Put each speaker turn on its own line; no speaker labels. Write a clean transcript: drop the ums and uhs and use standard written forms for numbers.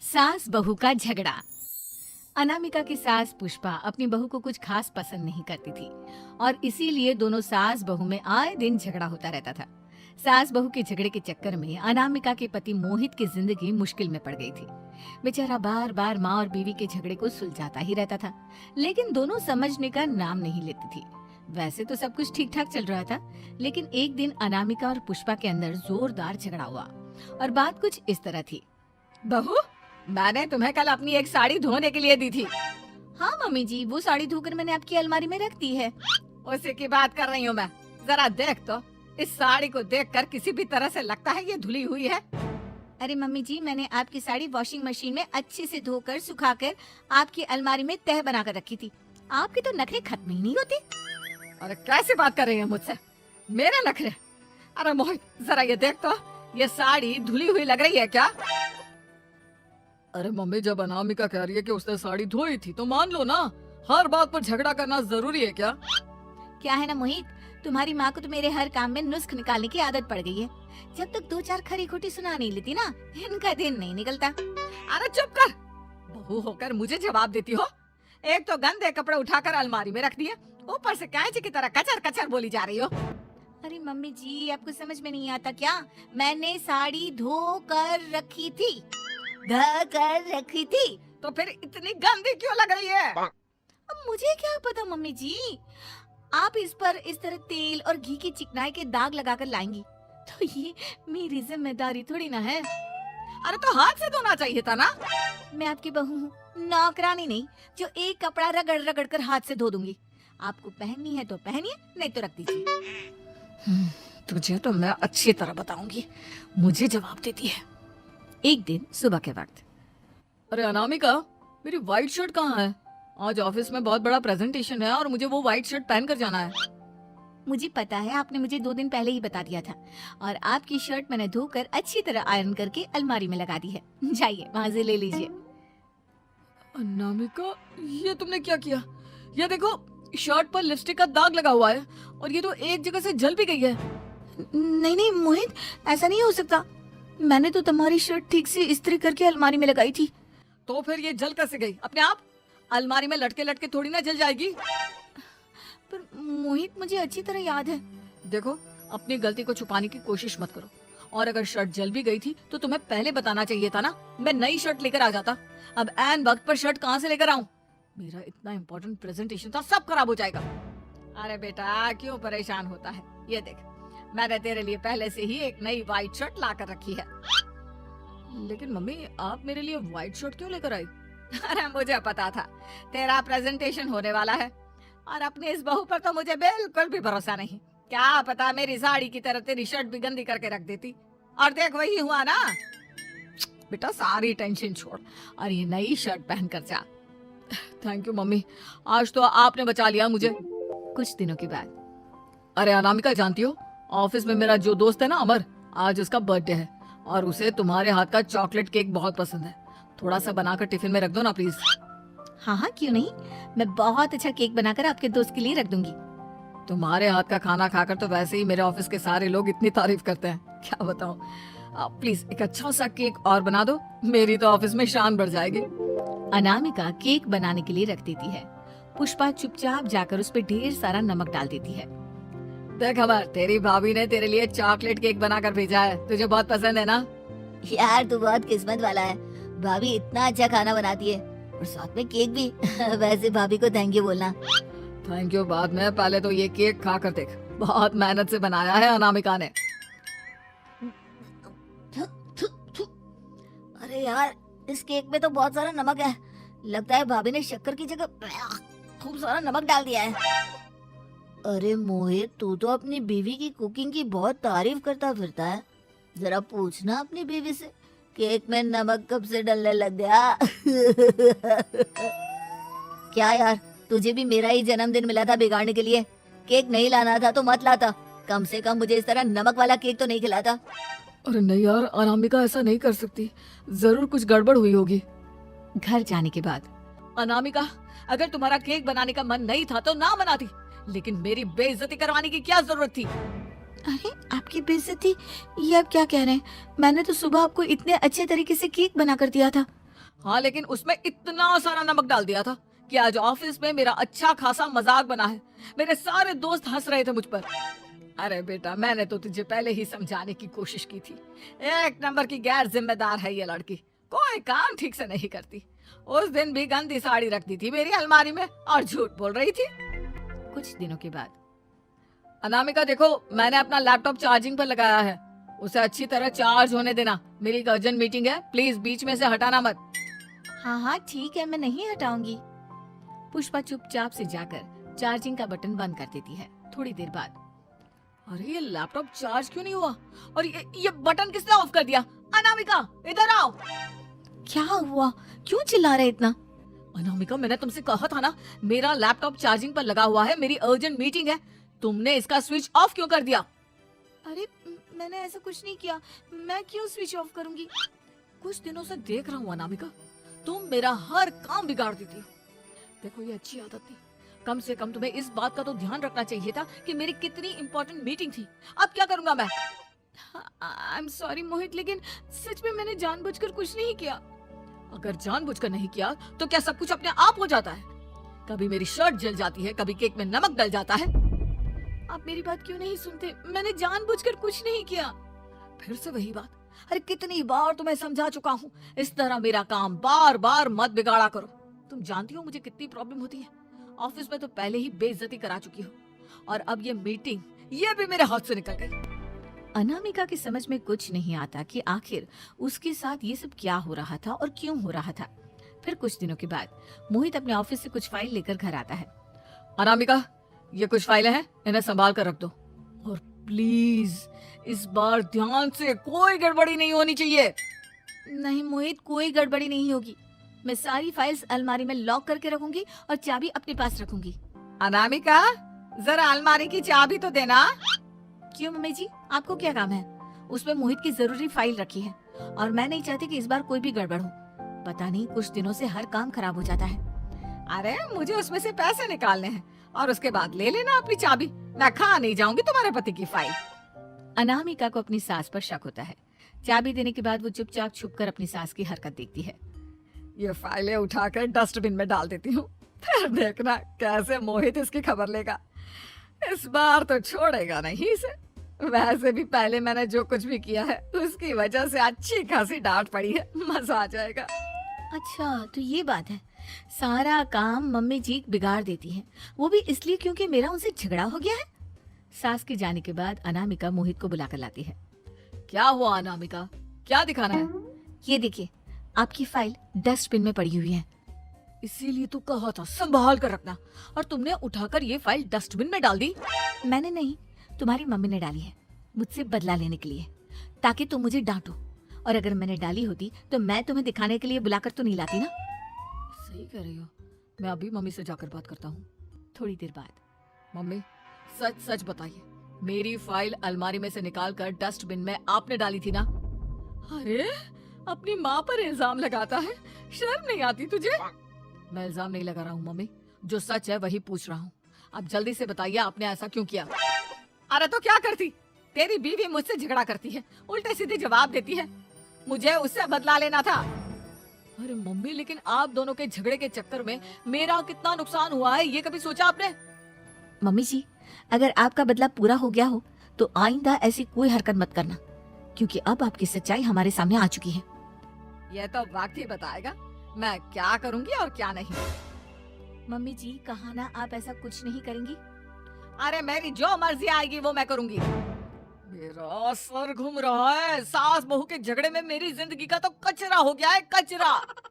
सास बहू का झगड़ा। अनामिका की सास पुष्पा अपनी बहू को कुछ खास पसंद नहीं करती थी और इसीलिए दोनों सास बहू में आए दिन झगड़ा होता रहता था। सास बहू के झगड़े के चक्कर में अनामिका के पति मोहित की जिंदगी मुश्किल में पड़ गई थी। बेचारा बार बार माँ और बीवी के झगड़े को सुलझाता ही रहता था, लेकिन दोनों समझने का नाम नहीं लेती थी। वैसे तो सब कुछ ठीक ठाक चल रहा था, लेकिन एक दिन अनामिका और पुष्पा के अंदर जोरदार झगड़ा हुआ और बात कुछ इस तरह थी। बहू, मैंने तुम्हें कल अपनी एक साड़ी धोने के लिए दी थी। हाँ मम्मी जी, वो साड़ी धोकर मैंने आपकी अलमारी में रख दी है। उसी की बात कर रही हूँ मैं। जरा देख तो, इस साड़ी को देखकर किसी भी तरह से लगता है ये धुली हुई है। अरे मम्मी जी, मैंने आपकी साड़ी वॉशिंग मशीन में अच्छे से धोकर सुखाकर आपकी अलमारी में तह बनाकर रखी थी। आपके तो नखरे खत्म ही नहीं होते। अरे कैसी बात कर रही है मुझसे? मेरे नखरे? अरे मोहित, जरा ये देख तो, ये साड़ी धुली हुई लग रही है क्या?
अरे मम्मी, जब अनामिका कह रही है कि उसने साड़ी धोई थी तो मान लो ना। हर बात पर झगड़ा करना जरूरी है क्या?
क्या है ना मोहित, तुम्हारी माँ को तो मेरे हर काम में नुस्ख निकालने की आदत पड़ गई है। जब तक दो चार खरी खोटी सुना नहीं लेती ना, इनका दिन नहीं निकलता।
अरे चुप कर, बहू होकर मुझे जवाब देती हो। एक तो गंदे कपड़े उठाकर अलमारी में रख दिए, ऊपर से कैंची की तरह कचर कचर बोली जा रही हो।
अरे मम्मी जी, आपको समझ में नहीं आता क्या? मैंने साड़ी धो कर रखी थी।
तो फिर इतनी गंदी क्यों लग रही है?
अब मुझे क्या पता मम्मी जी, आप इस पर इस तरह तेल और घी की चिकनाई के दाग लगाकर लाएंगी तो ये मेरी जिम्मेदारी थोड़ी ना है।
अरे तो हाथ से धोना चाहिए था ना।
मैं आपकी बहू हूँ, नौकरानी नहीं जो एक कपड़ा रगड़ रगड़ कर हाथ से धो दूंगी। आपको पहननी है तो पहनिए, नहीं तो रख दीजिए।
तुझे तो मैं अच्छी तरह बताऊंगी, मुझे जवाब देती है।
एक दिन सुबह के वक्त,
अरे अनामिका, मेरी व्हाइट शर्ट कहाँ है? आज ऑफिस में बहुत बड़ा प्रेजेंटेशन है और मुझे वो व्हाइट शर्ट पहन कर जाना है।
मुझे पता है, आपने मुझे 2 दिन पहले ही बता दिया था और आपकी शर्ट मैंने धोकर अच्छी तरह आयरन करके अलमारी में लगा दी है। जाइए वहाँ से ले लीजिए।
अनामिका, ये तुमने क्या किया? ये देखो, शर्ट पर लिपस्टिक का दाग लगा हुआ है और ये तो एक जगह से जल भी गई है।
नहीं नहीं मोहित, ऐसा नहीं हो सकता। मैंने तो तुम्हारी शर्ट ठीक से इस्त्री करके अलमारी में लगाई थी।
तो फिर ये जल कैसे गई अपने आप? अलमारी में लटके लटके थोड़ी ना जल जाएगी।
पर मोहित, मुझे अच्छी तरह याद है।
देखो, अपनी गलती को छुपाने की कोशिश मत करो। और अगर शर्ट जल भी गई थी तो तुम्हें पहले बताना चाहिए था ना, मैं नई शर्ट लेकर आ जाता। अब ऐन वक्त पर शर्ट कहाँ से लेकर आऊं? मेरा इतना इम्पोर्टेंट प्रेजेंटेशन था, सब खराब हो जाएगा। अरे बेटा, क्यों परेशान होता है? ये देख, मैंने तेरे लिए पहले से ही एक नई व्हाइट शर्ट ला कर रखी है। लेकिन मम्मी, आप मेरे लिए व्हाइट शर्ट क्यों लेकर आई? अरे मुझे पता था तेरा प्रेजेंटेशन होने वाला है और अपनी इस बहू पर तो मुझे बिल्कुल भी भरोसा नहीं। क्या पता मेरी साड़ी की तरह तेरी शर्ट भी गंदी करके रख देती। और देख, वही हुआ ना। बेटा, सारी टेंशन छोड़ और ये नई शर्ट पहन कर जा। थैंक यू मम्मी, आज तो आपने बचा लिया मुझे।
कुछ दिनों के बाद,
अरे अनामिका, जानती हो, ऑफिस में मेरा जो दोस्त है ना अमर, आज उसका बर्थडे है और उसे तुम्हारे हाथ का चॉकलेट केक बहुत पसंद है। थोड़ा सा बनाकर टिफिन में रख दो ना प्लीज।
हाँ हाँ क्यों नहीं, मैं बहुत अच्छा केक बनाकर आपके दोस्त के लिए रख दूंगी।
तुम्हारे हाथ का खाना खाकर तो वैसे ही मेरे ऑफिस के सारे लोग इतनी तारीफ करते हैं, क्या बताऊं। आप प्लीज एक अच्छा सा केक और बना दो, मेरी तो ऑफिस में शान बढ़ जाएगी।
अनामिका केक बनाने के लिए रख देती है। पुष्पा चुपचाप जाकर उस पर ढेर सारा नमक डाल देती है।
देख अमर, तेरी भाभी ने तेरे लिए चॉकलेट केक बनाकर भेजा है, तुझे बहुत पसंद है ना?
यार, तू बहुत किस्मत वाला है। भाभी इतना अच्छा खाना बनाती है और साथ में केक भी। वैसे भाभी को थैंक यू बोलना।
थैंक यू बाद में, पहले तो ये केक खा कर देख। बहुत मेहनत से बनाया है अनामिका ने।
अरे यार, इस केक में तो बहुत सारा नमक है। लगता है भाभी ने शक्कर की जगह खूब सारा नमक डाल दिया है। अरे मोहित, तू तो अपनी बीवी की कुकिंग की बहुत तारीफ करता फिरता है। जरा पूछना अपनी बीवी से, केक में नमक कब से डलने लग गया? क्या यार, तुझे भी मेरा ही जन्मदिन मिला था बिगाड़ने के लिए? केक नहीं लाना था तो मत लाता, कम से कम मुझे इस तरह नमक वाला केक तो नहीं खिलाता।
अरे नहीं यार, अनामिका ऐसा नहीं कर सकती, जरूर कुछ गड़बड़ हुई होगी।
घर जाने के बाद,
अनामिका, अगर तुम्हारा केक बनाने का मन नहीं था तो ना बनाती, लेकिन मेरी बेइज्जती करवाने की क्या जरूरत थी?
अरे आपकी बेइज्जती, ये आप क्या कह रहे हैं? मैंने तो सुबह आपको इतने अच्छे तरीके से केक बना कर दिया था
हाँ, लेकिन उसमें इतना सारा नमक डाल दिया था कि आज ऑफिस में मेरा अच्छा खासा मजाक बना है। मेरे सारे दोस्त हंस रहे थे मुझ पर। अरे बेटा, मैंने तो तुझे पहले ही समझाने की कोशिश की थी। एक नंबर की गैर जिम्मेदार है ये लड़की, कोई काम ठीक से नहीं करती। उस दिन भी गंदी साड़ी रख दी थी मेरी अलमारी में और झूठ बोल रही थी।
कुछ दिनों के बाद
अनामिका देखो, मैंने अपना लैपटॉप चार्जिंग पर लगाया है, उसे अच्छी तरह चार्ज होने देना। मेरी एक अर्जेंट मीटिंग है, प्लीज बीच में से हटाना मत।
हाँ हाँ ठीक है, मैं नहीं हटाऊंगी। पुष्पा चुपचाप से जाकर चार्जिंग का बटन बंद कर देती है। थोड़ी देर बाद
अरे ये लैपटॉप चार्ज क्यों नहीं हुआ? और ये बटन किसने ऑफ कर दिया? अनामिका इधर आओ।
क्या हुआ, क्यों चिल्ला रहे इतना?
अनामिका, मैंने तुमसे कहा था ना, मेरा लैपटॉप चार्जिंग पर लगा हुआ है, मेरी अर्जेंट मीटिंग है। तुमने इसका स्विच ऑफ क्यों कर दिया?
अरे मैंने ऐसा कुछ नहीं किया, मैं क्यों स्विच ऑफ करूंगी?
कुछ दिनों से देख रहा हूँ अनामिका, तुम मेरा हर काम बिगाड़ देती हो। देखो ये अच्छी आदत थी, कम से कम तुम्हें इस बात का तो ध्यान रखना चाहिए था कि मेरी कितनी इंपॉर्टेंट मीटिंग थी। अब क्या करूंगा मैं?
आई एम सॉरी मोहित, लेकिन सच में मैंने जानबूझकर कुछ नहीं किया।
अगर जानबूझकर नहीं किया तो क्या सब कुछ अपने आप हो जाता है? कभी मेरी शर्ट जल जाती है, कभी केक में नमक डल जाता है।
आप मेरी बात क्यों नहीं सुनते? मैंने जानबूझकर कुछ नहीं किया।
फिर से वही बात। अरे कितनी बार तुम्हें समझा चुका हूँ, इस तरह मेरा काम बार बार मत बिगाड़ा करो। तुम जानती हो मुझे कितनी प्रॉब्लम होती है। ऑफिस में तो पहले ही बेइज्जती करा चुकी हो, और अब ये मीटिंग, ये भी मेरे हाथ से निकल गई।
अनामिका की समझ में कुछ नहीं आता कि आखिर उसके साथ ये सब क्या हो रहा था और क्यों हो रहा था। फिर कुछ दिनों के बाद मोहित अपने ऑफिस से कुछ फाइल लेकर घर आता है।
अनामिका, ये कुछ फाइलें हैं, इन्हें संभाल कर रख दो। और प्लीज इस बार ध्यान से, कोई गड़बड़ी नहीं होनी चाहिए।
नहीं मोहित, कोई गड़बड़ी नहीं होगी। मैं सारी फाइल्स अलमारी में लॉक करके रखूंगी और चाबी अपने पास रखूंगी।
अनामिका, जरा अलमारी की चाबी तो देना।
क्यों मम्मी जी, आपको क्या काम है? उसमें मोहित की जरूरी फाइल रखी है और मैं नहीं चाहती कि इस बार कोई भी गड़बड़ हो। पता नहीं कुछ दिनों से हर काम खराब हो जाता है।
अरे मुझे उसमें से पैसे निकालने हैं और उसके बाद ले लेना अपनी चाबी। मैं खा नहीं जाऊंगी तुम्हारे पति की फाइल।
अनामिका को अपनी सास पर शक होता है। चाबी देने के बाद वो चुपचाप छुपकर अपनी सास की हरकत देखती है।
ये फाइलें उठाकर डस्टबिन में डाल देती हूँ, फिर देखना कैसे मोहित इसकी खबर लेगा। इस बार तो छोड़ेगा नहीं इसे। वैसे भी पहले मैंने जो कुछ भी किया है उसकी वजह से अच्छी खासी डांट पड़ी है, मजा आ जाएगा।
अच्छा तो ये बात है, सारा काम मम्मी जी बिगाड़ देती हैं, वो भी इसलिए क्योंकि मेरा उनसे झगड़ा हो गया है। सास के जाने के बाद अनामिका मोहित को बुलाकर लाती है।
क्या हुआ अनामिका, क्या दिखाना है?
ये देखिए, आपकी फाइल डस्टबिन में पड़ी हुई है।
इसीलिए तो कहा था संभाल कर रखना, और तुमने उठाकर ये फाइल डस्टबिन में डाल दी।
मैंने नहीं, तुम्हारी मम्मी ने डाली है, मुझसे बदला लेने के लिए, ताकि तुम मुझे डांटो। और अगर मैंने डाली होती तो मैं तुम्हें दिखाने के लिए बुलाकर तो नहीं लाती ना।
सही कह रही हो, मैं अभी मम्मी से जाकर बात करता हूँ।
थोड़ी देर बाद
मम्मी, सच सच बताइए, मेरी फाइल अलमारी में से निकालकर डस्टबिन में आपने डाली थी ना? अरे अपनी माँ पर इल्जाम लगाता है, शर्म नहीं आती तुझे? मैं इल्जाम नहीं लगा रहा हूँ मम्मी, जो सच है वही पूछ रहा हूँ। अब जल्दी से बताइए आपने ऐसा क्यों किया? अरे तो क्या करती, तेरी बीवी मुझसे झगड़ा करती है, उल्टे सीधे जवाब देती है, मुझे उससे बदला लेना था। अरे मम्मी, लेकिन आप दोनों के झगड़े के चक्कर में मेरा कितना नुकसान हुआ है, ये कभी सोचा आपने?
मम्मी जी, अगर आपका बदला पूरा हो गया हो तो आइंदा ऐसी कोई हरकत मत करना, क्योंकि अब आपकी सच्चाई हमारे सामने आ चुकी है।
ये तो वक्त ही बताएगा मैं क्या करूंगी और क्या नहीं।
मम्मी जी, कहा ना आप ऐसा कुछ नहीं करेंगी।
अरे मेरी जो मर्जी आएगी वो मैं करूंगी। मेरा सर घूम रहा है, सास बहू के झगड़े में मेरी जिंदगी का तो कचरा हो गया है, कचरा।